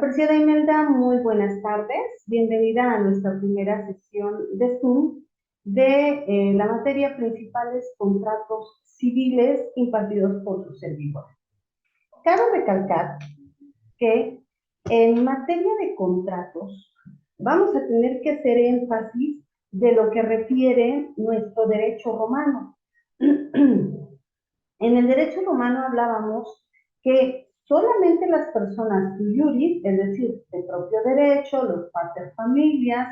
Apreciada Imelda, muy buenas tardes. Bienvenida a nuestra primera sesión de Zoom de la materia principales contratos civiles impartidos por su servidor. Cabe recalcar que en materia de contratos vamos a tener que hacer énfasis de lo que refiere nuestro derecho romano. En el derecho romano hablábamos que solamente las personas sui juris, es decir, de propio derecho, los pater familias,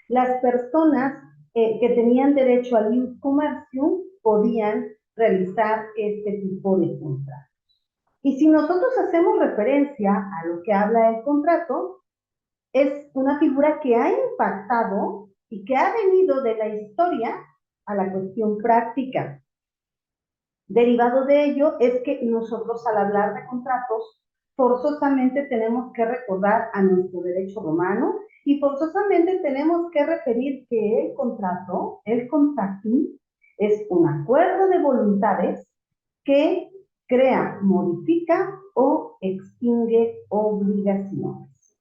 las personas que tenían derecho al ius commercium podían realizar este tipo de contratos. Y si nosotros hacemos referencia a lo que habla el contrato, es una figura que ha impactado y que ha venido de la historia a la cuestión práctica. Derivado de ello es que nosotros al hablar de contratos forzosamente tenemos que recordar a nuestro derecho romano y forzosamente tenemos que referir que el contrato, el contractum, es un acuerdo de voluntades que crea, modifica o extingue obligaciones.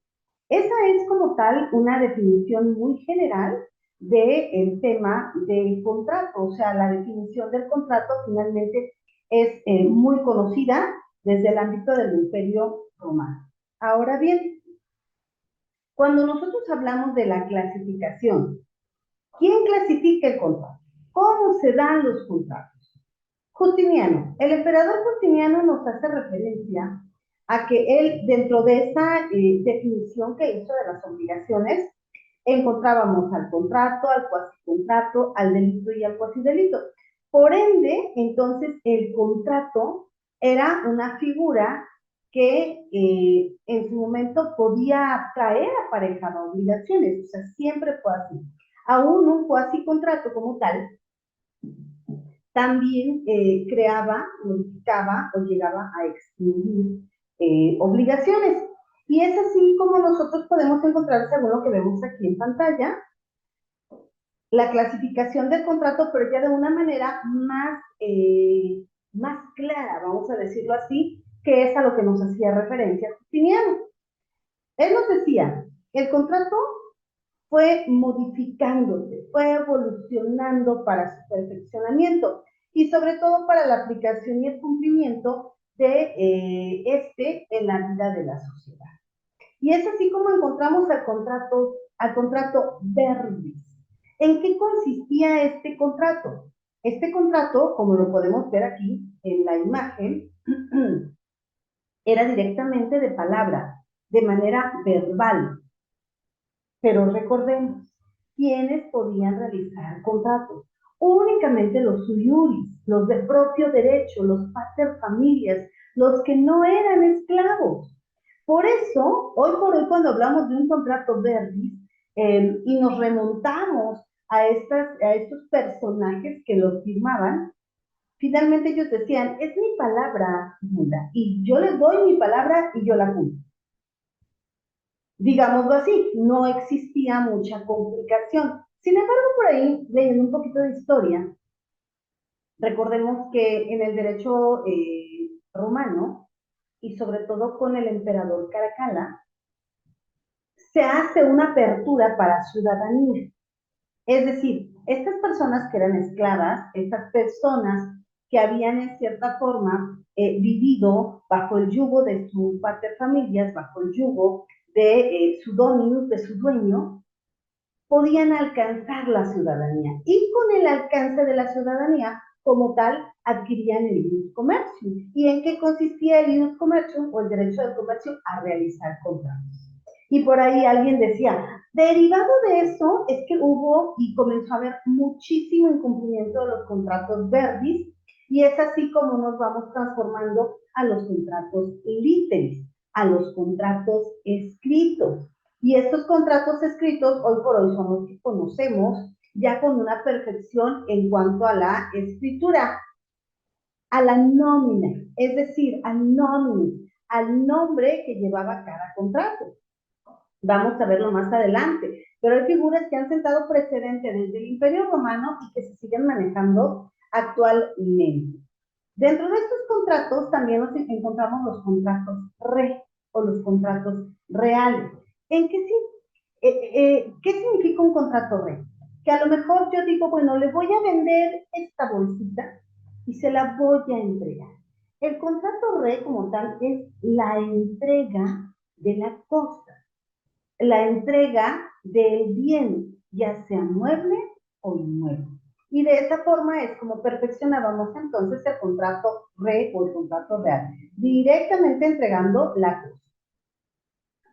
Esa es como tal una definición muy general del tema del contrato, o sea, la definición del contrato finalmente es muy conocida desde el ámbito del Imperio Romano. Ahora bien, cuando nosotros hablamos de la clasificación, ¿quién clasifica el contrato? ¿Cómo se dan los contratos? Justiniano. El emperador Justiniano nos hace referencia a que él, dentro de esa definición que hizo de las obligaciones, encontrábamos al contrato, al cuasicontrato, al delito y al cuasidelito. Por ende, entonces, el contrato era una figura que en su momento podía traer aparejada obligaciones, o sea, siempre fue así. Aún un cuasicontrato como tal también creaba, modificaba o llegaba a extinguir obligaciones. Y es así como nosotros podemos encontrar, según lo que vemos aquí en pantalla, la clasificación del contrato, pero ya de una manera más clara, vamos a decirlo así, que es a lo que nos hacía referencia Justiniano. Él nos decía, el contrato fue modificándose, fue evolucionando para su perfeccionamiento y sobre todo para la aplicación y el cumplimiento de en la vida de la sociedad. Y es así como encontramos al contrato verbis. ¿En qué consistía este contrato? Este contrato, como lo podemos ver aquí en la imagen, era directamente de palabra, de manera verbal. Pero recordemos, ¿quiénes podían realizar contratos? Únicamente los sui juris, los de propio derecho, los pater familias, los que no eran esclavos. Por eso, hoy por hoy, cuando hablamos de un contrato verbis y nos remontamos a estos personajes que los firmaban, finalmente ellos decían, es mi palabra, y yo les doy mi palabra y yo la cumplo. Digámoslo así, no existía mucha complicación. Sin embargo, por ahí, leyendo un poquito de historia, recordemos que en el derecho romano, y sobre todo con el emperador Caracalla, se hace una apertura para ciudadanía. Es decir, estas personas que eran esclavas, estas personas que habían en cierta forma vivido bajo el yugo de sus paterfamilias, bajo el yugo de su dominus, de su dueño, podían alcanzar la ciudadanía. Y con el alcance de la ciudadanía, como tal, adquirían el ius commercium. ¿Y en qué consistía el ius commercium o el derecho del comercio? A realizar contratos. Y por ahí alguien decía, derivado de eso es que hubo y comenzó a haber muchísimo incumplimiento de los contratos verbis, y es así como nos vamos transformando a los contratos literis, a los contratos escritos. Y estos contratos escritos hoy por hoy son los que conocemos ya con una perfección en cuanto a la escritura, a la nómina, es decir, al nómine, al nombre que llevaba cada contrato. Vamos a verlo más adelante, pero hay figuras que han sentado precedente desde el Imperio Romano y que se siguen manejando actualmente. Dentro de estos contratos también nos encontramos los contratos re, o los contratos reales. ¿En qué, qué significa un contrato real? Que a lo mejor yo digo, bueno, le voy a vender esta bolsita y se la voy a entregar. El contrato re como tal es la entrega de la cosa, la entrega del bien, ya sea mueble o inmueble. Y de esa forma es como perfeccionábamos entonces el contrato re o el contrato real, directamente entregando la cosa.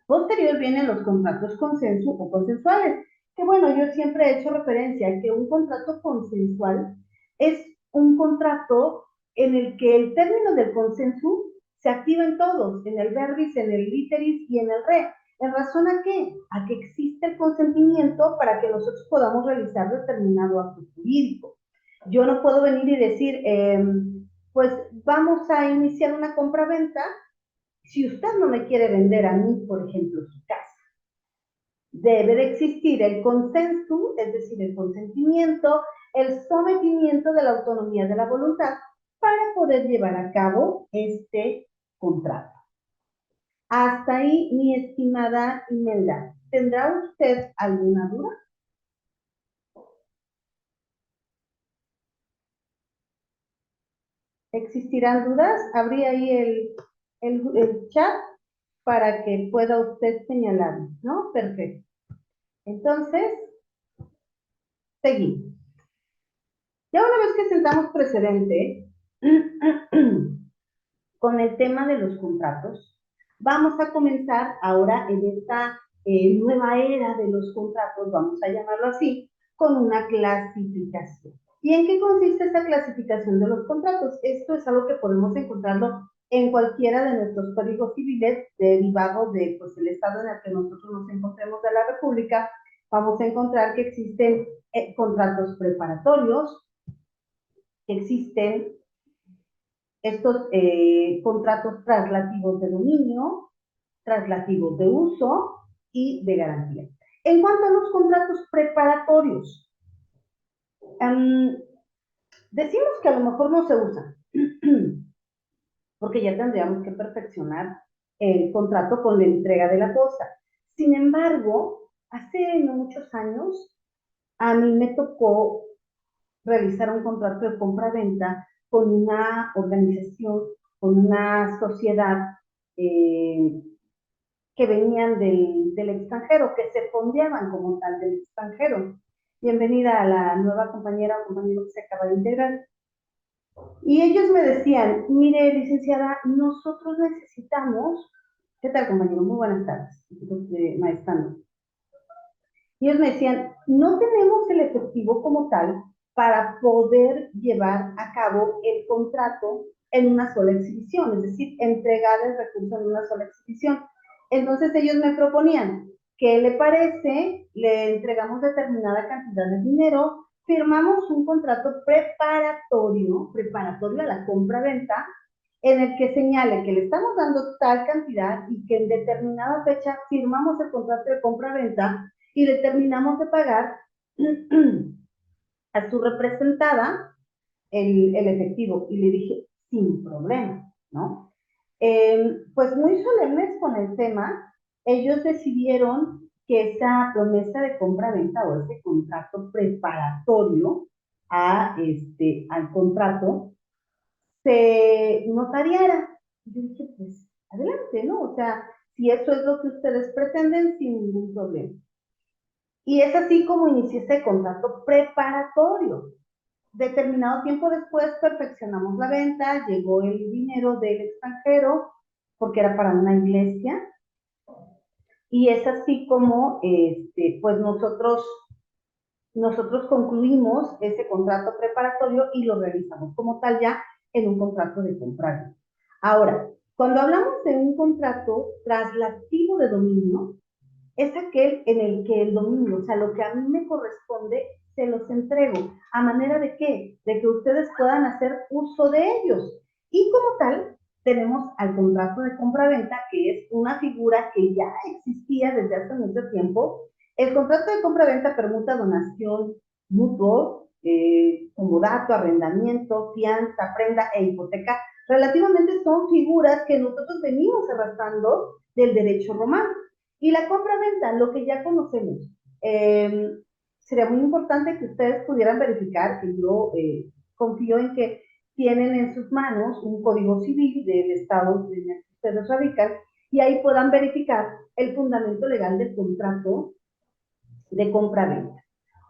Posterior vienen los contratos consenso o consensuales, que bueno, yo siempre he hecho referencia a que un contrato consensual es un contrato en el que el término del consenso se activa en todos, en el verbis, en el literis y en el re. ¿En razón a qué? A que existe el consentimiento para que nosotros podamos realizar determinado acto jurídico. Yo no puedo venir y decir, pues vamos a iniciar una compra-venta si usted no me quiere vender a mí, por ejemplo, su casa. Debe de existir el consenso, es decir, el consentimiento, el sometimiento de la autonomía de la voluntad para poder llevar a cabo este contrato. Hasta ahí, mi estimada Imelda. ¿Tendrá usted alguna duda? ¿Existirán dudas? Abrí ahí el chat para que pueda usted señalarme, ¿no? Perfecto. Entonces, seguimos. Ya una vez que sentamos precedente con el tema de los contratos, vamos a comenzar ahora en esta nueva era de los contratos, vamos a llamarlo así, con una clasificación. ¿Y en qué consiste esta clasificación de los contratos? Esto es algo que podemos encontrarlo en cualquiera de nuestros códigos civiles derivados de pues, el estado en el que nosotros nos encontremos de la República. Vamos a encontrar que existen contratos preparatorios, que existen estos contratos traslativos de dominio, traslativos de uso y de garantía. En cuanto a los contratos preparatorios, decimos que a lo mejor no se usan, porque ya tendríamos que perfeccionar el contrato con la entrega de la cosa. Sin embargo, hace no muchos años, a mí me tocó realizar un contrato de compra-venta con una organización, con una sociedad que venían del extranjero, que se fondeaban como tal del extranjero. Bienvenida a la nueva compañera o compañero que se acaba de integrar. Y ellos me decían, mire, licenciada, nosotros necesitamos, ¿qué tal, compañero? Muy buenas tardes, maestrando. Y ellos me decían, no tenemos el efectivo como tal para poder llevar a cabo el contrato en una sola exhibición, es decir, entregar el recurso en una sola exhibición. Entonces ellos me proponían, ¿qué le parece? Le entregamos determinada cantidad de dinero, firmamos un contrato preparatorio a la compra-venta, en el que señale que le estamos dando tal cantidad y que en determinada fecha firmamos el contrato de compra-venta y determinamos de pagar a su representada el efectivo. Y le dije, sin problema, ¿no? Pues muy solemnes con el tema, ellos decidieron que esa promesa de compra-venta o ese contrato preparatorio al contrato se notariara. Yo dije, pues adelante, ¿no? O sea, si eso es lo que ustedes pretenden, sin ningún problema. Y es así como inicié este contrato preparatorio. Determinado tiempo después perfeccionamos la venta, llegó el dinero del extranjero, porque era para una iglesia, y es así como pues nosotros concluimos ese contrato preparatorio y lo realizamos como tal ya en un contrato de compra. Ahora, cuando hablamos de un contrato traslativo de dominio, es aquel en el que el dominio, o sea, lo que a mí me corresponde, se los entrego. ¿A manera de qué? De que ustedes puedan hacer uso de ellos. Y como tal, tenemos al contrato de compra-venta, que es una figura que ya existía desde hace mucho tiempo. El contrato de compra-venta, permuta, donación, mutuo, comodato, arrendamiento, fianza, prenda e hipoteca, relativamente son figuras que nosotros venimos arrastrando del derecho romano. Y la compra-venta, lo que ya conocemos. Sería muy importante que ustedes pudieran verificar, que yo confío en que tienen en sus manos un código civil del estado en el que ustedes radican, y ahí puedan verificar el fundamento legal del contrato de compra-venta.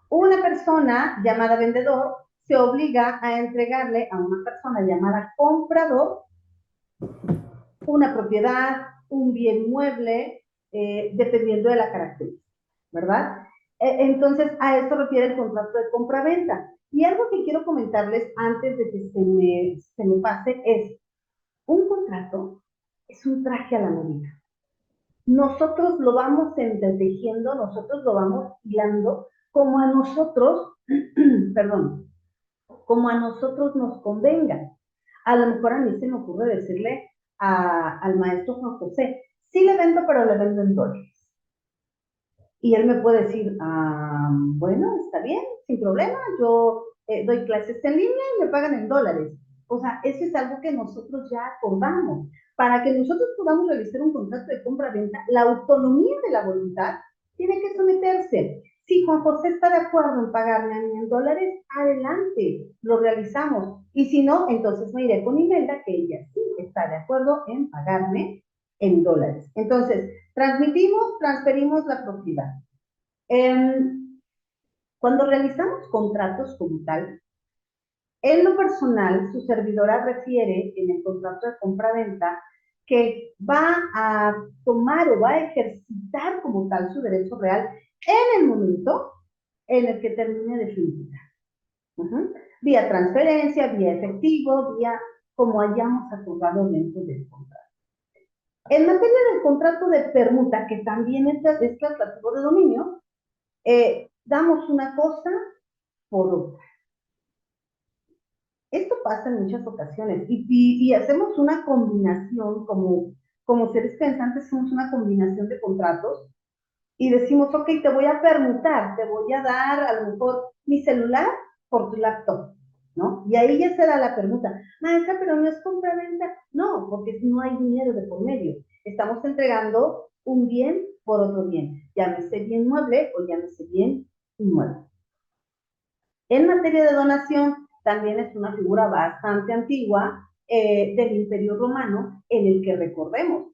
Una persona llamada vendedor se obliga a entregarle a una persona llamada comprador una propiedad, un bien mueble, dependiendo de la característica, ¿verdad? Entonces, a esto refiere el contrato de compra-venta. Y algo que quiero comentarles antes de que se me pase es, un contrato es un traje a la medida. Nosotros lo vamos entretejiendo, nosotros lo vamos hilando como a nosotros, perdón, como a nosotros nos convenga. A lo mejor a mí se me ocurre decirle al maestro Juan José, sí le vendo, pero le vendo en dólares. Y él me puede decir, bueno, está bien, sin problema, yo doy clases en línea y me pagan en dólares. O sea, eso es algo que nosotros ya acordamos. Para que nosotros podamos realizar un contrato de compra-venta, la autonomía de la voluntad tiene que someterse. Si Juan José está de acuerdo en pagarme a mí en dólares, adelante, lo realizamos. Y si no, entonces me iré con Imelda, que ella sí está de acuerdo en pagarme en dólares. Entonces, transferimos la propiedad. Cuando realizamos contratos como tal, en lo personal, su servidora refiere en el contrato de compra-venta que va a tomar o va a ejercitar como tal su derecho real en el momento en el que termine de finiquitar. Vía transferencia, vía efectivo, vía como hayamos acordado dentro del contrato. En materia del contrato de permuta, que también es traslativo de dominio, damos una cosa por otra. Esto pasa en muchas ocasiones y hacemos una combinación, como seres pensantes, hacemos una combinación de contratos y decimos, ok, te voy a permutar, te voy a dar a lo mejor mi celular por tu laptop, ¿no? Y ahí ya se da la permuta. Maestra, pero no es compra-venta. No, porque no hay dinero de por medio. Estamos entregando un bien por otro bien. Llámese bien mueble o llámese bien inmueble. En materia de donación, también es una figura bastante antigua del Imperio Romano, en el que recordemos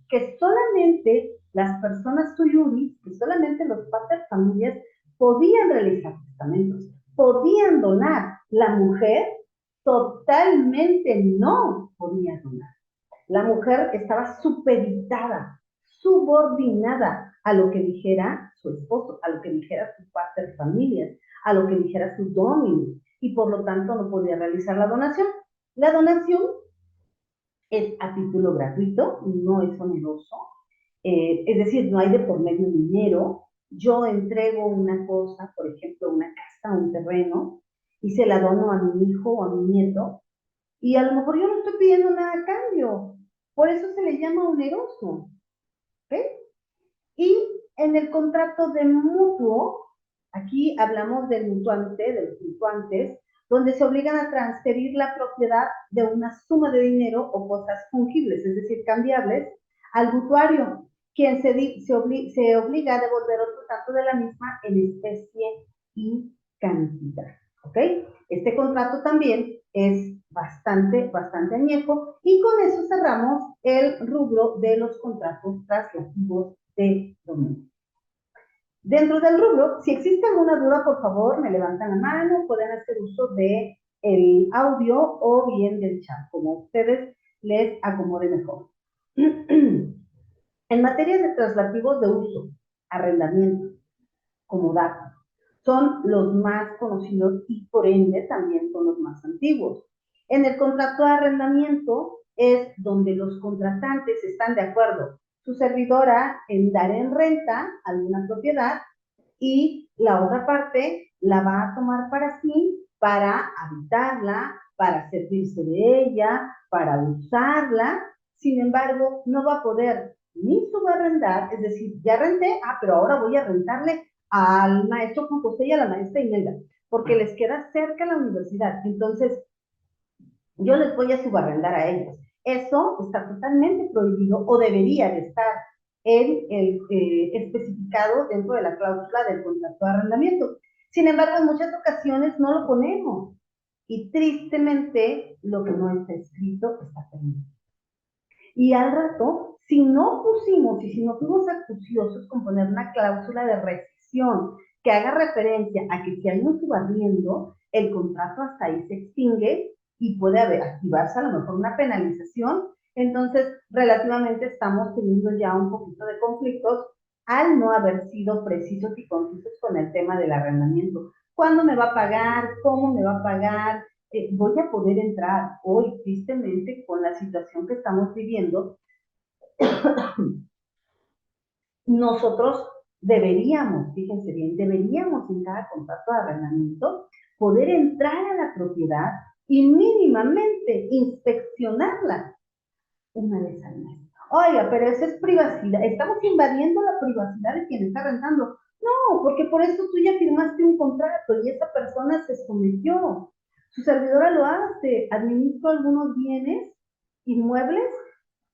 que solamente las personas sui que solamente los pater familias podían realizar testamentos, podían donar. La mujer totalmente no podía donar. La mujer estaba supeditada, subordinada a lo que dijera su esposo, a lo que dijera su pater familias, a lo que dijera su dominio, y por lo tanto no podía realizar la donación. La donación es a título gratuito, no es oneroso, es decir, no hay de por medio dinero. Yo entrego una cosa, por ejemplo, una casa, un terreno, y se la dono a mi hijo o a mi nieto, y a lo mejor yo no estoy pidiendo nada a cambio. Por eso se le llama oneroso. ¿Ok? Y en el contrato de mutuo, aquí hablamos del mutuante, de los mutuantes, donde se obligan a transferir la propiedad de una suma de dinero o cosas fungibles, es decir, cambiables, al mutuario, quien se obliga a devolver otro tanto de la misma en especie y cantidad. ¿Ok? Este contrato también es bastante añejo, y con eso cerramos el rubro de los contratos traslativos de dominio. Dentro del rubro, si existe alguna duda, por favor, me levantan la mano, pueden hacer uso de el audio o bien del chat, como a ustedes les acomode mejor. En materia de traslativos de uso, arrendamiento, comodato, son los más conocidos y por ende también son los más antiguos. En el contrato de arrendamiento es donde los contratantes están de acuerdo, su servidora en dar en renta alguna propiedad y la otra parte la va a tomar para sí, para habitarla, para servirse de ella, para usarla. Sin embargo, no va a poder ni subarrendar, es decir, ya renté, pero ahora voy a rentarle al maestro Juan José y a la maestra Imelda, porque les queda cerca la universidad. Entonces, yo les voy a subarrendar a ellos. Eso está totalmente prohibido o debería de estar especificado dentro de la cláusula del contrato de arrendamiento. Sin embargo, en muchas ocasiones no lo ponemos y tristemente lo que no está escrito está permitido. Y al rato, si no pusimos y si no fuimos acuciosos con poner una cláusula de rescisión que haga referencia a que si hay un subarriendo, el contrato hasta ahí se extingue y puede activarse a lo mejor una penalización, entonces relativamente estamos teniendo ya un poquito de conflictos al no haber sido precisos y concisos con el tema del arrendamiento. ¿Cuándo me va a pagar? ¿Cómo me va a pagar? Voy a poder entrar hoy, tristemente, con la situación que estamos viviendo. Nosotros deberíamos, fíjense bien, deberíamos en cada contrato de arrendamiento poder entrar a la propiedad y mínimamente inspeccionarla una vez al mes. Oiga, pero eso es privacidad, estamos invadiendo la privacidad de quien está rentando. No, porque por eso tú ya firmaste un contrato y esa persona se sometió. Su servidora lo hace, administro algunos bienes inmuebles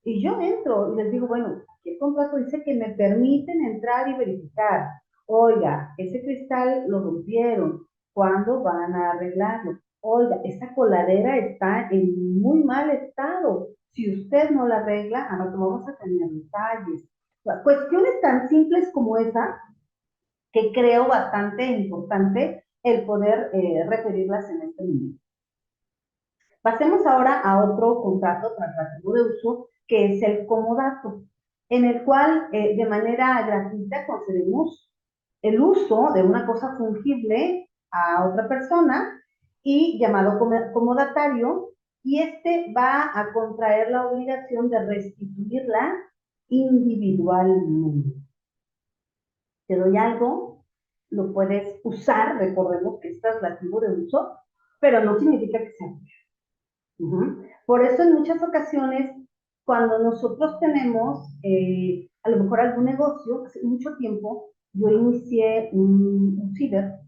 y yo entro y les digo, bueno, aquí el contrato dice que me permiten entrar y verificar. Oiga, ese cristal lo rompieron, ¿cuándo van a arreglarlo? Oiga, esa coladera está en muy mal estado. Si usted no la arregla, a lo que vamos a tener detalles. O sea, cuestiones tan simples como esa, que creo bastante importante el poder referirlas en este momento. Pasemos ahora a otro contrato transitivo de uso, que es el comodato, en el cual de manera gratuita concedemos el uso de una cosa fungible a otra persona y llamado comodatario, y este va a contraer la obligación de restituirla individualmente. Te doy algo, lo puedes usar, recordemos que es traslativo de uso, pero no significa que sea tuyo. Por eso en muchas ocasiones, cuando nosotros tenemos a lo mejor algún negocio, hace mucho tiempo yo inicié un ciber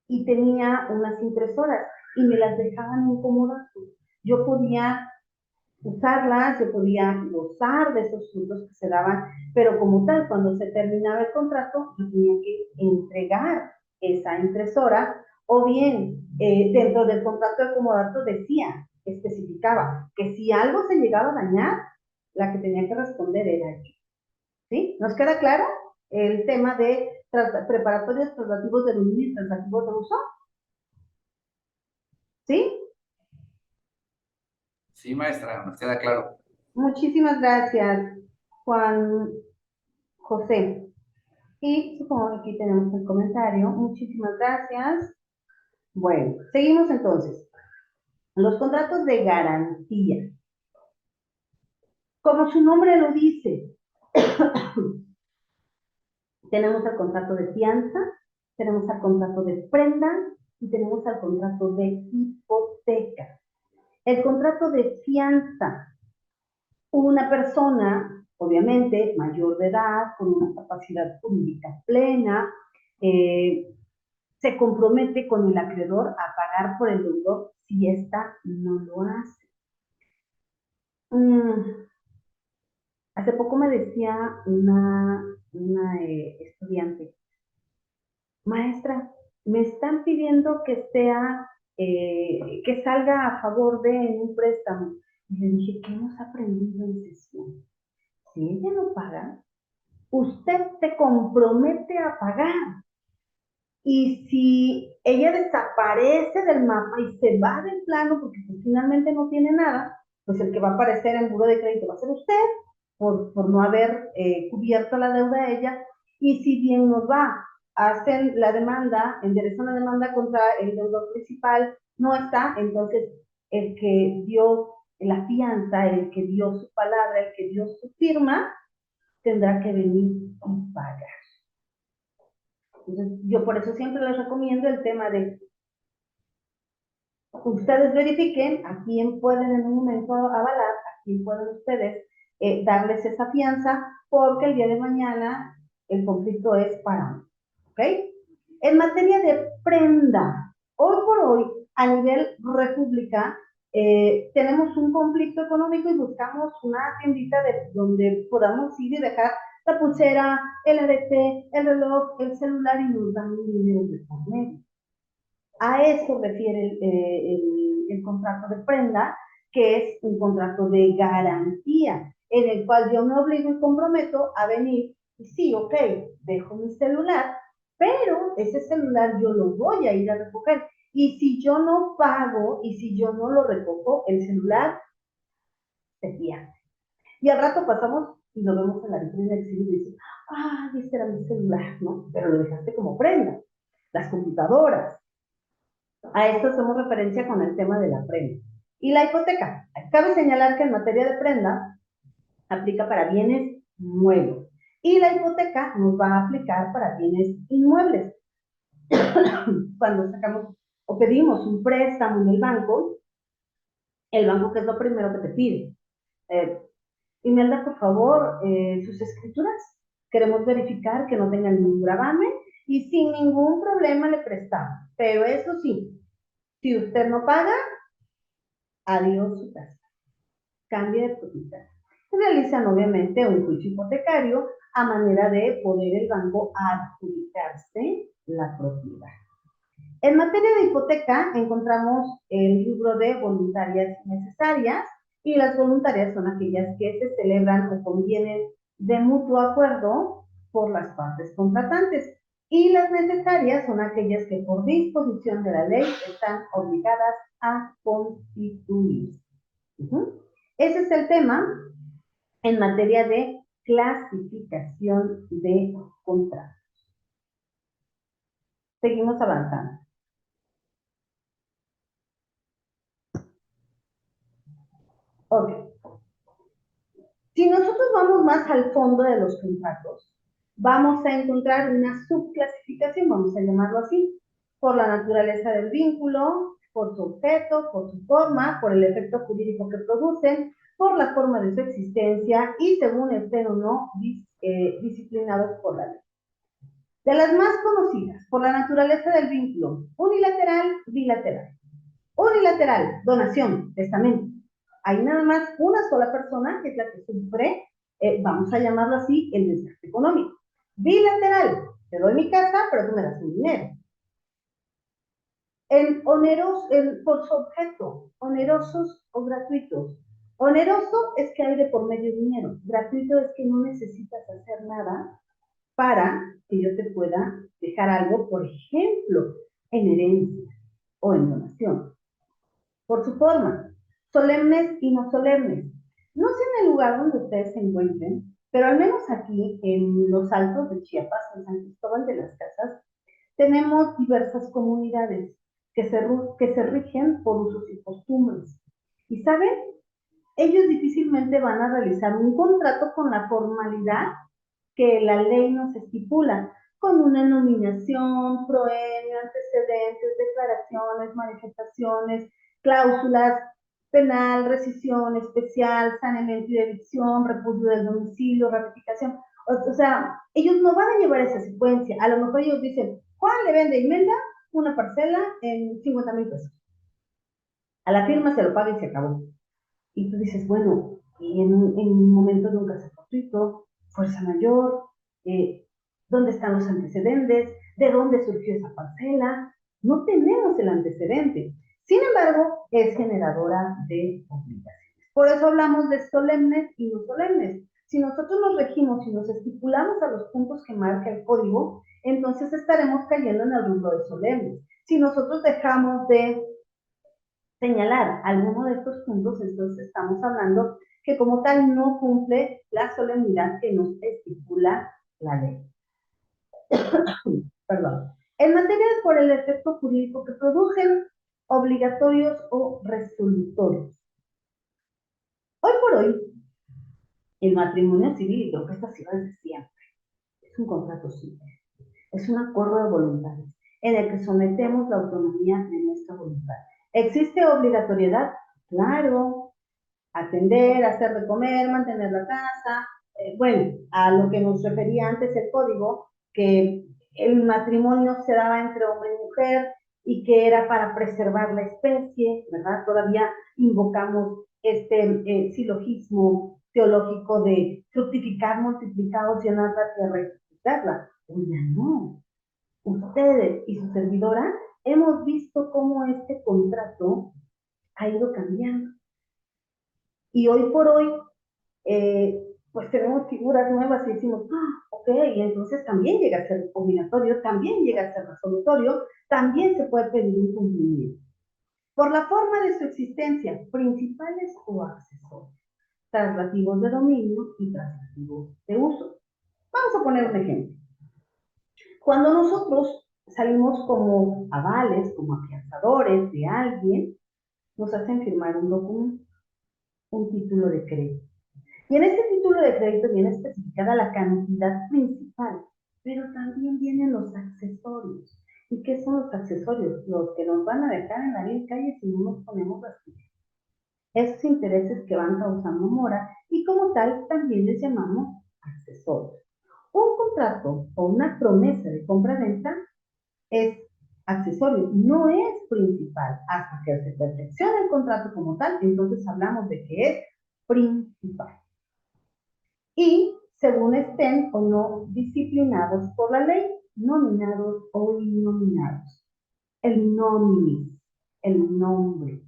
y tenía unas impresoras y me las dejaban en comodato. Yo podía usarlas, yo podía gozar de esos frutos que se daban, pero como tal, cuando se terminaba el contrato, yo tenía que entregar esa impresora, o bien dentro del contrato de comodato decía, especificaba, que si algo se llegaba a dañar, la que tenía que responder era yo. ¿Sí? ¿Nos queda claro el tema de preparatorios traslativos de dominio y traslativos de uso? ¿Sí? Sí, maestra, nos queda claro. Muchísimas gracias, Juan José. Y supongo que aquí tenemos el comentario. Muchísimas gracias. Bueno, seguimos entonces. Los contratos de garantía. Como su nombre lo dice, tenemos el contrato de fianza, tenemos el contrato de prenda y tenemos el contrato de hipoteca. El contrato de fianza, una persona, obviamente, mayor de edad, con una capacidad jurídica plena, se compromete con el acreedor a pagar por el deudor si ésta no lo hace. Hace poco me decía una estudiante, maestra, me están pidiendo que salga a favor de un préstamo. Y le dije, ¿qué hemos aprendido en sesión? Si ella no paga, usted se compromete a pagar. Y si ella desaparece del mapa y se va del plano porque pues, finalmente no tiene nada, pues el que va a aparecer en el buro de crédito va a ser usted por no haber cubierto la deuda a ella. Y si bien nos va, hacen la demanda, enderezan la demanda contra el deudor principal, no está, entonces el que dio la fianza, el que dio su palabra, el que dio su firma, tendrá que venir y pagar. Entonces, yo por eso siempre les recomiendo el tema de ustedes verifiquen a quién pueden en un momento avalar, a quién pueden ustedes darles esa fianza, porque el día de mañana el conflicto es para mí. ¿Ok? En materia de prenda, hoy por hoy, a nivel república, tenemos un conflicto económico y buscamos una tiendita donde podamos ir y dejar la pulsera, el arete, el reloj, el celular y nos dan un dinero de por medio. A eso refiere el contrato de prenda, que es un contrato de garantía, en el cual yo me obligo y comprometo a venir y sí, ok, dejo mi celular, pero ese celular yo lo voy a ir a recoger. Y si yo no pago y si yo no lo recojo, el celular se pierde. Y al rato pasamos y lo vemos en la vitrina del cine y dices, ay, este era mi celular, ¿no? Pero lo dejaste como prenda. Las computadoras. A esto hacemos referencia con el tema de la prenda. Y la hipoteca. Cabe señalar que en materia de prenda aplica para bienes muebles. Y la hipoteca nos va a aplicar para bienes inmuebles. Cuando sacamos o pedimos un préstamo en el banco ¿qué es lo primero que te pide? Imelda, por favor, sus escrituras. Queremos verificar que no tengan ningún gravamen y sin ningún problema le prestamos. Pero eso sí, si usted no paga, adiós su casa. Cambie de propiedad. Realizan obviamente un juicio hipotecario a manera de poder el banco adjudicarse la propiedad. En materia de hipoteca encontramos el libro de voluntarias necesarias y las voluntarias son aquellas que se celebran o convienen de mutuo acuerdo por las partes contratantes y las necesarias son aquellas que por disposición de la ley están obligadas a constituirse. Ese es el tema en materia de clasificación de contratos. Seguimos avanzando. Ok. Si nosotros vamos más al fondo de los contratos, vamos a encontrar una subclasificación, vamos a llamarlo así, por la naturaleza del vínculo, por su objeto, por su forma, por el efecto jurídico que producen, por la forma de su existencia y según estén o no disciplinados por la ley. De las más conocidas, por la naturaleza del vínculo, unilateral, bilateral. Unilateral, donación, testamento. Hay nada más una sola persona que es la que sufre, vamos a llamarlo así, el desgaste económico. Bilateral, te doy mi casa, pero tú me das un dinero. Por su objeto, onerosos o gratuitos. Oneroso es que hay de por medio dinero. Gratuito es que no necesitas hacer nada para que yo te pueda dejar algo, por ejemplo, en herencia o en donación. Por su forma, solemnes y no solemnes. No sé en el lugar donde ustedes se encuentren, pero al menos aquí en los Altos de Chiapas, en San Cristóbal de las Casas, tenemos diversas comunidades que se rigen por usos y costumbres. Y saben, ellos difícilmente van a realizar un contrato con la formalidad que la ley nos estipula, con una nominación, proemio, antecedentes, declaraciones, manifestaciones, cláusulas, penal, rescisión, especial, saneamiento y evicción, repudio del domicilio, ratificación. O sea, ellos no van a llevar esa secuencia. A lo mejor ellos dicen, Juan le vende a Imelda una parcela en 50,000 pesos. A la firma se lo paga y se acabó. Y tú dices, bueno, y en un momento de un caso fortuito, fuerza mayor, ¿dónde están los antecedentes? ¿De dónde surgió esa parcela? No tenemos el antecedente. Sin embargo, es generadora de obligaciones. Por eso hablamos de solemnes y no solemnes. Si nosotros nos regimos y nos estipulamos a los puntos que marca el código, entonces estaremos cayendo en el rubro de solemnes. Si nosotros dejamos de señalar alguno de estos puntos, entonces estamos hablando que como tal no cumple la solemnidad que nos estipula la ley. Perdón. En materia de por el efecto jurídico que producen, obligatorios o resolutorios. Hoy por hoy, el matrimonio civil, y creo que esto ha sido desde siempre, es un contrato civil, es un acuerdo de voluntades en el que sometemos la autonomía de nuestra voluntad. ¿Existe obligatoriedad? Claro. Atender, hacer de comer, mantener la casa, bueno, a lo que nos refería antes el código, que el matrimonio se daba entre hombre y mujer y que era para preservar la especie, ¿verdad? Todavía invocamos este silogismo teológico de fructificar, multiplicados, llenar la tierra y fructificarla. Hoy ya no. Ustedes y su servidora hemos visto cómo este contrato ha ido cambiando. Y hoy por hoy, pues tenemos figuras nuevas y decimos, ok, y entonces también llega a ser combinatorio, también llega a ser resolutorio, también se puede pedir un cumplimiento. Por la forma de su existencia, principales o accesorios, traslativos de dominio y traslativos de uso. Vamos a poner un ejemplo. Cuando nosotros salimos como avales, como afianzadores de alguien, nos hacen firmar un documento, un título de crédito. Y en este título de crédito viene especificada la cantidad principal, pero también vienen los accesorios. ¿Y qué son los accesorios? Los que nos van a dejar en la vil calle si no nos ponemos las pilas. Esos intereses que van causando mora y como tal también les llamamos accesorios. Un contrato o una promesa de compra-venta es accesorio, no es principal. Hasta que se perfeccione el contrato como tal, entonces hablamos de que es principal. Y según estén o no disciplinados por la ley, nominados o innominados. El nominis, el nombre.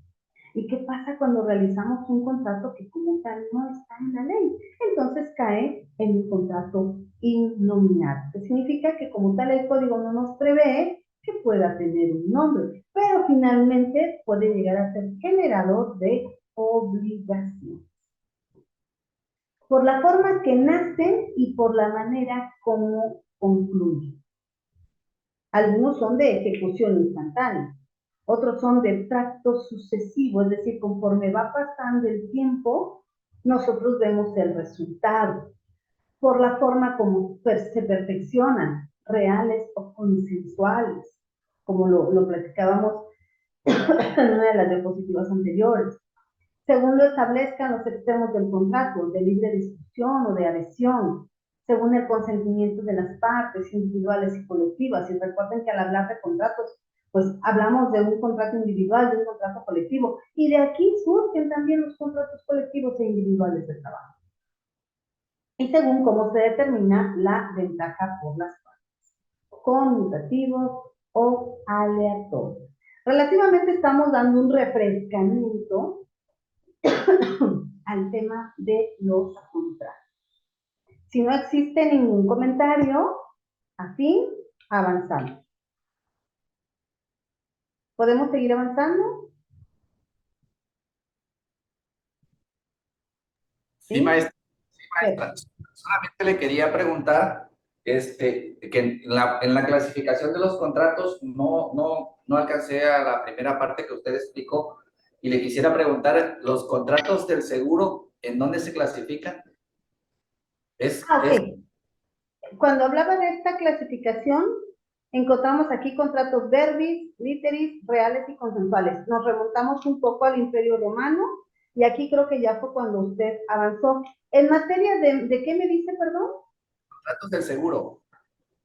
¿Y qué pasa cuando realizamos un contrato que como tal no está en la ley? Entonces cae en un contrato innominado, que significa que como tal el código no nos prevé que pueda tener un nombre, pero finalmente puede llegar a ser generador de obligación. Por la forma que nacen y por la manera como concluyen. Algunos son de ejecución instantánea, otros son de tracto sucesivo, es decir, conforme va pasando el tiempo, nosotros vemos el resultado. Por la forma como se perfeccionan, reales o consensuales, como lo platicábamos en una de las diapositivas anteriores. Según lo establezcan los extremos del contrato, de libre discusión o de adhesión, según el consentimiento de las partes individuales y colectivas. Y recuerden que al hablar de contratos, pues hablamos de un contrato individual, de un contrato colectivo, y de aquí surgen también los contratos colectivos e individuales de trabajo. Y según cómo se determina la ventaja por las partes, conmutativos o aleatorios. Relativamente estamos dando un refrescamiento al tema de los contratos. Si no existe ningún comentario, afín, avanzamos. ¿Podemos seguir avanzando? Sí, maestra. Sí, maestra. Solamente le quería preguntar que en la clasificación de los contratos no alcancé a la primera parte que usted explicó y le quisiera preguntar, ¿los contratos del seguro en dónde se clasifican? Ok. Cuando hablaba de esta clasificación, encontramos aquí contratos verbis, literis, reales y consensuales. Nos remontamos un poco al Imperio Romano y aquí creo que ya fue cuando usted avanzó. En materia ¿de qué me dice, perdón? Contratos del seguro.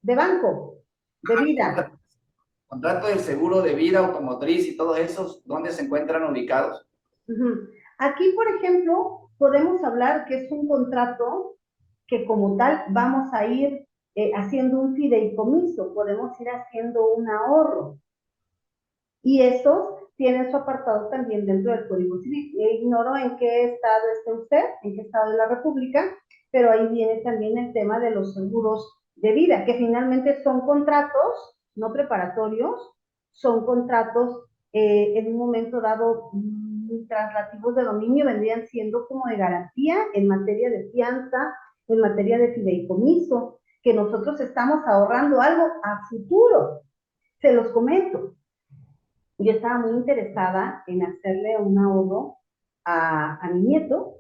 De banco, de vida. Contrato del seguro de vida, automotriz y todos esos, ¿dónde se encuentran ubicados? Aquí, por ejemplo, podemos hablar que es un contrato que como tal vamos a ir haciendo un fideicomiso, podemos ir haciendo un ahorro. Y estos tienen su apartado también dentro del Código Civil. Ignoro en qué estado esté usted, en qué estado de la República, pero ahí viene también el tema de los seguros de vida, que finalmente son contratos no preparatorios, son contratos en un momento dado traslativos de dominio, vendrían siendo como de garantía en materia de fianza, en materia de fideicomiso, que nosotros estamos ahorrando algo a futuro. Se los comento. Yo estaba muy interesada en hacerle un ahorro a mi nieto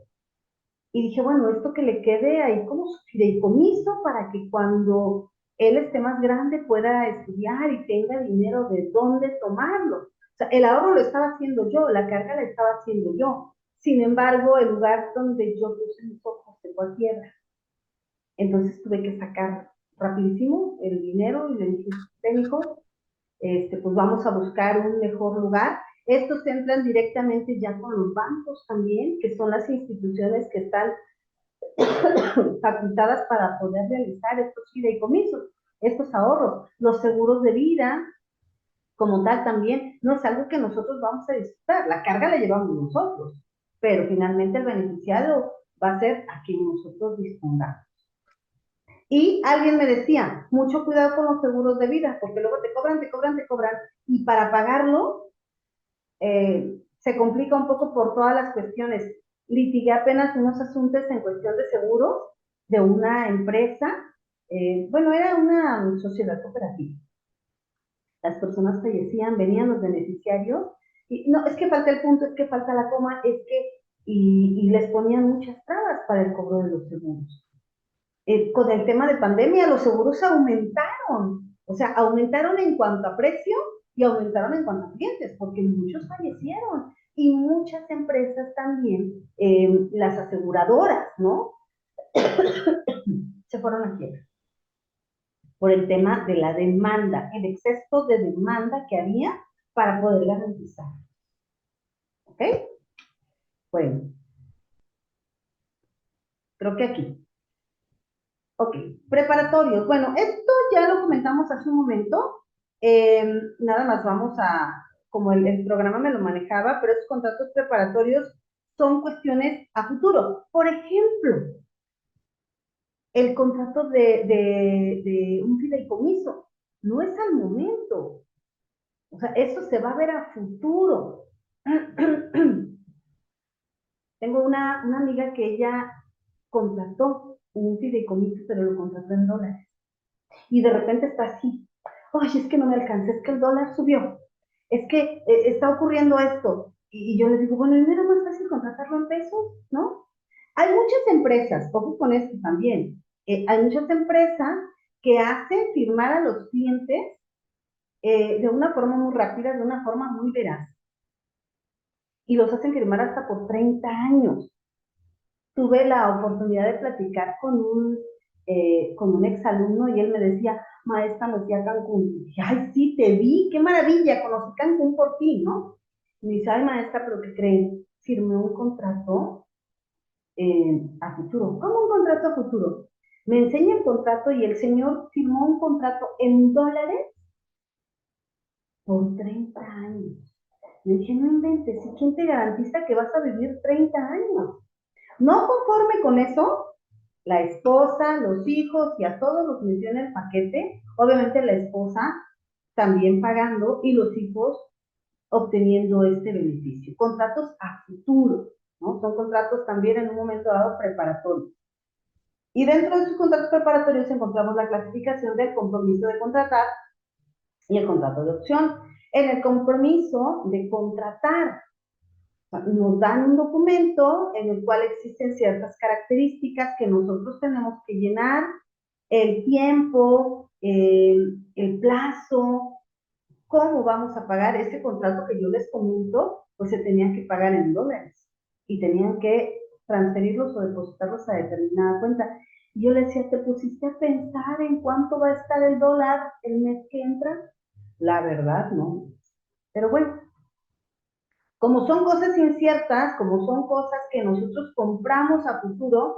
y dije, bueno, esto que le quede ahí como su fideicomiso para que cuando él esté más grande pueda estudiar y tenga dinero de dónde tomarlo. O sea, el ahorro lo estaba haciendo yo, la carga la estaba haciendo yo. Sin embargo, el lugar donde yo puse mis ojos se fue a quiebra. Entonces tuve que sacar rapidísimo el dinero y le dije, técnico, pues vamos a buscar un mejor lugar. Estos entran directamente ya con los bancos también, que son las instituciones que están facultadas para poder realizar estos fideicomisos, estos ahorros. Los seguros de vida, como tal, también no es algo que nosotros vamos a disfrutar. La carga la llevamos nosotros, pero finalmente el beneficiado va a ser a quien nosotros dispongamos. Y alguien me decía, mucho cuidado con los seguros de vida, porque luego te cobran, te cobran, te cobran, y para pagarlo se complica un poco por todas las cuestiones. Litigué apenas unos asuntos en cuestión de seguros de una empresa, bueno, era una sociedad cooperativa. Las personas fallecían, venían los beneficiarios, y no, es que falta el punto, es que falta la coma, es que, y les ponían muchas trabas para el cobro de los seguros. Con el tema de pandemia, los seguros aumentaron, o sea, aumentaron en cuanto a precio y aumentaron en cuanto a clientes, porque muchos fallecieron y muchas empresas también, las aseguradoras, ¿no? Se fueron a quiebra por el tema de la demanda, el exceso de demanda que había para poder garantizar. ¿Ok? Bueno, creo que aquí. Ok, preparatorios. Bueno, esto ya lo comentamos hace un momento. Nada más vamos a, como el programa me lo manejaba, pero esos contratos preparatorios son cuestiones a futuro. Por ejemplo, el contrato de un fideicomiso no es al momento. O sea, eso se va a ver a futuro. Tengo una amiga que ella contrató un fideicomiso, pero lo contrató en dólares. Y de repente está así. Ay, es que no me alcancé, es que el dólar subió. Es que está ocurriendo esto. Y yo les digo, bueno, ¿no era más fácil contratarlo en pesos? ¿No? Hay muchas empresas, ojo con esto también, hay muchas empresas que hacen firmar a los clientes de una forma muy rápida, de una forma muy veraz. Y los hacen firmar hasta por 30 años. Tuve la oportunidad de platicar con un exalumno y él me decía, maestra, me fui a Cancún. Y dije, ay, sí, te vi, qué maravilla, conocí Cancún por ti, ¿no? Y me dice, ay, maestra, pero ¿qué creen? Firmé un contrato a futuro. ¿Cómo un contrato a futuro? Me enseña el contrato y el señor firmó un contrato en dólares por 30 años. Le dije, no inventes, ¿y quién te garantiza que vas a vivir 30 años? No conforme con eso, la esposa, los hijos y a todos los metió en el paquete, obviamente la esposa también pagando y los hijos obteniendo este beneficio. Contratos a futuro, ¿no? Son contratos también en un momento dado preparatorios. Y dentro de esos contratos preparatorios encontramos la clasificación del compromiso de contratar y el contrato de opción. En el compromiso de contratar, nos dan un documento en el cual existen ciertas características que nosotros tenemos que llenar, el tiempo, el plazo, cómo vamos a pagar ese contrato que yo les comento, pues se tenían que pagar en dólares y tenían que transferirlos o depositarlos a determinada cuenta. Y yo le decía, ¿te pusiste a pensar en cuánto va a estar el dólar el mes que entra? La verdad, no. Pero bueno, como son cosas inciertas, como son cosas que nosotros compramos a futuro,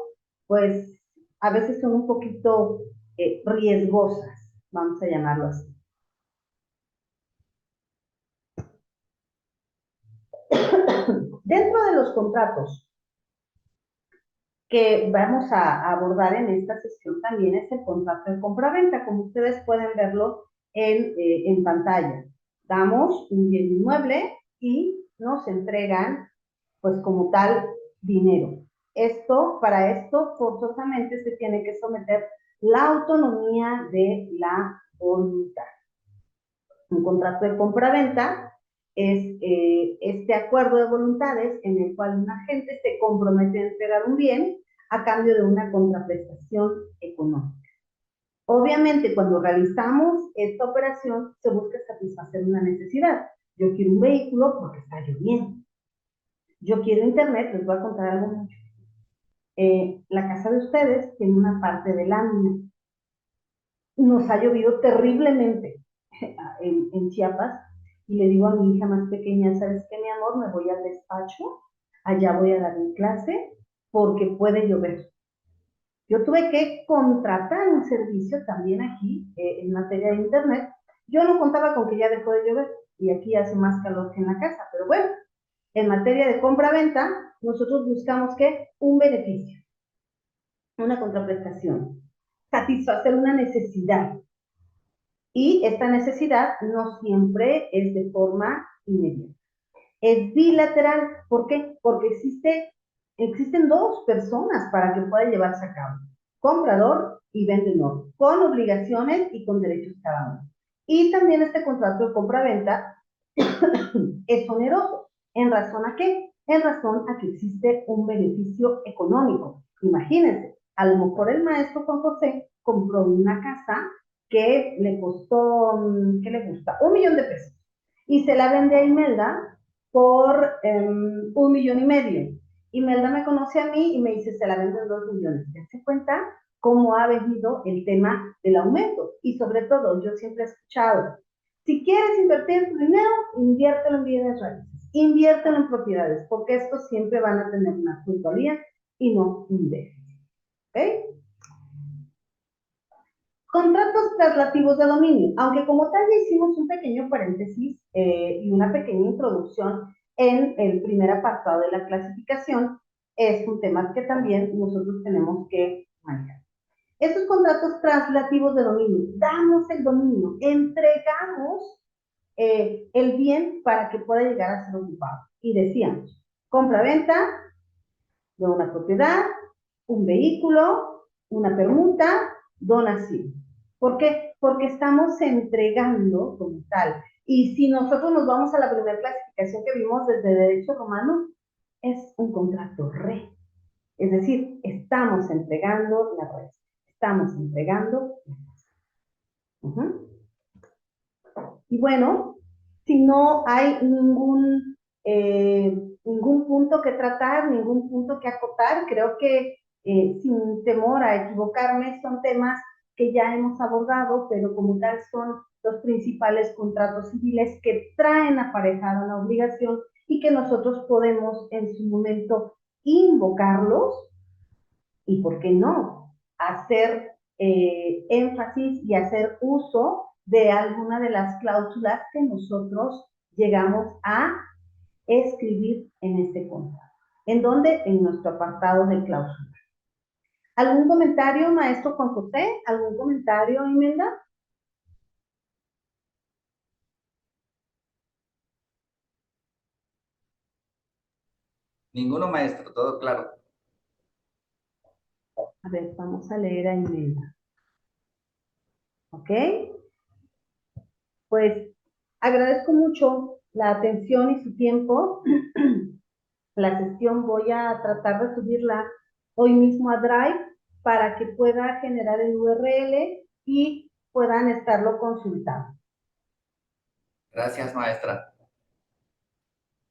pues a veces son un poquito riesgosas, vamos a llamarlo así. Dentro de los contratos que vamos a abordar en esta sesión también es el contrato de compraventa, como ustedes pueden verlo en pantalla. Damos un bien inmueble y nos entregan, pues como tal, dinero. Para esto, forzosamente se tiene que someter la autonomía de la voluntad. Un contrato de compraventa es este acuerdo de voluntades en el cual un agente se compromete a entregar un bien a cambio de una contraprestación económica. Obviamente, cuando realizamos esta operación, se busca satisfacer una necesidad. Yo quiero un vehículo porque está lloviendo. Yo quiero internet, les voy a contar algo mucho. La casa de ustedes tiene una parte de lámina. Nos ha llovido terriblemente. en Chiapas, y le digo a mi hija más pequeña, ¿sabes qué, mi amor? Me voy al despacho, allá voy a dar mi clase, porque puede llover. Yo tuve que contratar un servicio también aquí, en materia de internet. Yo no contaba con que ya dejó de llover, y aquí hace más calor que en la casa, pero bueno, en materia de compra-venta, nosotros buscamos que un beneficio, una contraprestación, satisfacer una necesidad. Y esta necesidad no siempre es de forma inmediata. Es bilateral. ¿Por qué? Porque existen dos personas para que pueda llevarse a cabo. Comprador y vendedor, con obligaciones y con derechos cada uno. Y también este contrato de compra-venta es oneroso. ¿En razón a qué? En razón a que existe un beneficio económico. Imagínense, a lo mejor el maestro Juan José compró una casa que le costó, ¿qué le gusta? 1,000,000 de pesos. Y se la vende a Imelda por 1,500,000. Imelda me conoce a mí y me dice, se la vende en 2,000,000. ¿Te das cuenta cómo ha venido el tema del aumento? Y sobre todo, yo siempre he escuchado, si quieres invertir tu dinero, inviértelo en bienes raíces, inviértelo en propiedades, porque estos siempre van a tener una plusvalía y no un déficit. ¿Ok? Contratos traslativos de dominio, aunque como tal ya hicimos un pequeño paréntesis y una pequeña introducción en el primer apartado de la clasificación, es un tema que también nosotros tenemos que manejar. Esos contratos traslativos de dominio, damos el dominio, entregamos el bien para que pueda llegar a ser ocupado. Y decíamos, compra-venta de una propiedad, un vehículo, una permuta, donación. ¿Por qué? Porque estamos entregando como tal. Y si nosotros nos vamos a la primera clasificación que vimos desde derecho romano, es un contrato re. Es decir, estamos entregando la red. Estamos entregando la cosa. Y bueno, si no hay ningún punto que tratar, ningún punto que acotar, creo que sin temor a equivocarme, son temas que ya hemos abordado, pero como tal son los principales contratos civiles que traen aparejada una obligación y que nosotros podemos en su momento invocarlos y, ¿por qué no?, hacer énfasis y hacer uso de alguna de las cláusulas que nosotros llegamos a escribir en este contrato. ¿En dónde? En nuestro apartado de cláusula. ¿Algún comentario, maestro Juan José? ¿Algún comentario, Imelda? Ninguno, maestro, todo claro. A ver, vamos a leer a Imelda. ¿Ok? Pues agradezco mucho la atención y su tiempo. La sesión voy a tratar de subirla hoy mismo a Drive para que pueda generar el URL y puedan estarlo consultando. Gracias, maestra.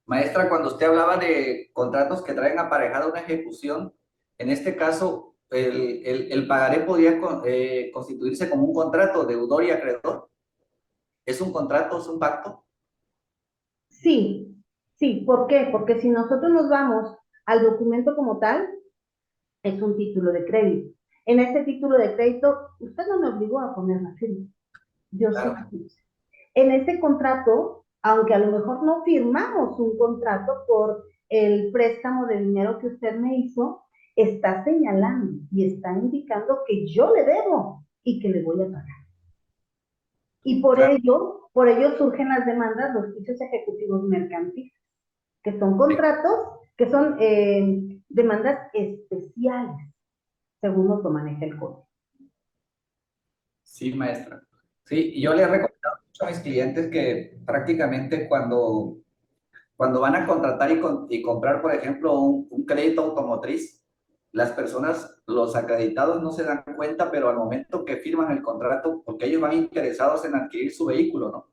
Maestra, cuando usted hablaba de contratos que traen aparejada una ejecución, en este caso, el pagaré podría constituirse como un contrato deudor y acreedor. ¿Es un contrato, es un pacto? Sí, sí, ¿por qué? Porque si nosotros nos vamos al documento como tal, es un título de crédito. En ese título de crédito, usted no me obligó a poner la firma, yo sí Claro. la puse. En ese contrato, aunque a lo mejor no firmamos un contrato por el préstamo de dinero que usted me hizo, está señalando y está indicando que yo le debo y que le voy a pagar. Y Claro. por ello surgen las demandas, los juicios ejecutivos mercantiles, que son contratos, que son demandas especiales, según lo que maneja el código. Sí, maestra. Sí, y yo le he recomendado mucho a mis clientes que prácticamente cuando van a contratar y comprar, por ejemplo, un crédito automotriz, las personas, los acreditados no se dan cuenta, pero al momento que firman el contrato, porque ellos van interesados en adquirir su vehículo, ¿no?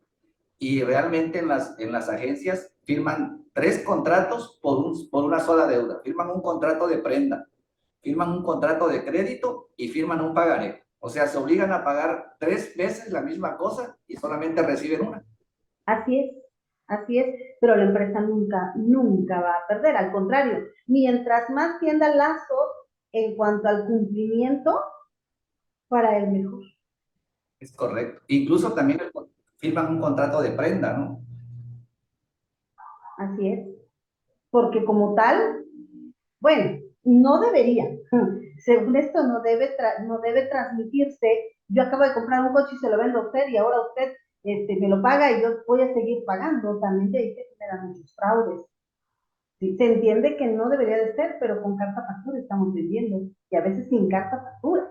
Y realmente en las agencias firman 3 contratos por una sola deuda. Firman un contrato de prenda, firman un contrato de crédito y firman un pagaré. O sea, se obligan a pagar 3 veces la misma cosa y solamente reciben una. Así es, pero la empresa nunca va a perder, al contrario, mientras más tienda lazos en cuanto al cumplimiento, para el mejor. Es correcto. Incluso también firman un contrato de prenda, ¿no? Así es, porque como tal, bueno, no debería, según esto no debe transmitirse, yo acabo de comprar un coche y se lo vendo a usted y ahora usted me lo paga y yo voy a seguir pagando, también de ahí se generan muchos fraudes. Sí, se entiende que no debería de ser, pero con carta factura estamos vendiendo, y a veces sin carta factura.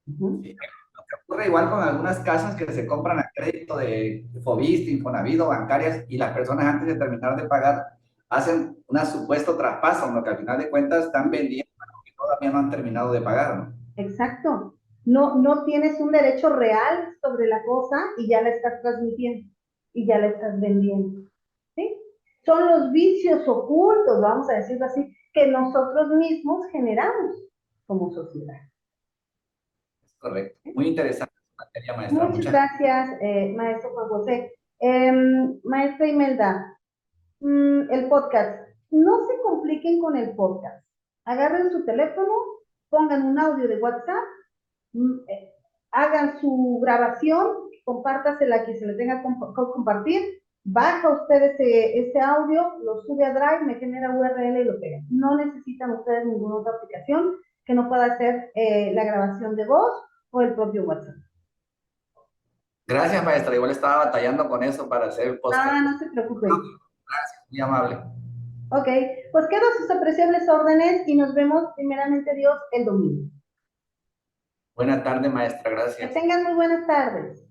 Sí. Lo que ocurre igual con algunas casas que se compran a crédito de Fobist, Infonavit o bancarias y las personas antes de terminar de pagar hacen un supuesto traspaso, en lo que al final de cuentas están vendiendo algo que todavía no han terminado de pagar, ¿no? Exacto. No tienes un derecho real sobre la cosa y ya la estás transmitiendo y ya la estás vendiendo. ¿Sí? Son los vicios ocultos, vamos a decirlo así, que nosotros mismos generamos como sociedad. Correcto. Muy interesante su materia, maestra. Muchas Muchas gracias. gracias, maestro Juan José. Maestra Imelda, el podcast. No se compliquen con el podcast. Agarren su teléfono, pongan un audio de WhatsApp, hagan su grabación, compártasela que se le tenga que compartir, baja usted ese audio, lo sube a Drive, me genera URL y lo pega. No necesitan ustedes ninguna otra aplicación que no pueda hacer la grabación de voz o el propio WhatsApp. Gracias, maestra. Igual estaba batallando con eso para hacer el podcast. No se preocupe. Gracias, muy amable. Ok, pues quedo a sus apreciables órdenes y nos vemos primeramente Dios el domingo. Buena tarde, maestra. Que Gracias. tengan muy buenas tardes.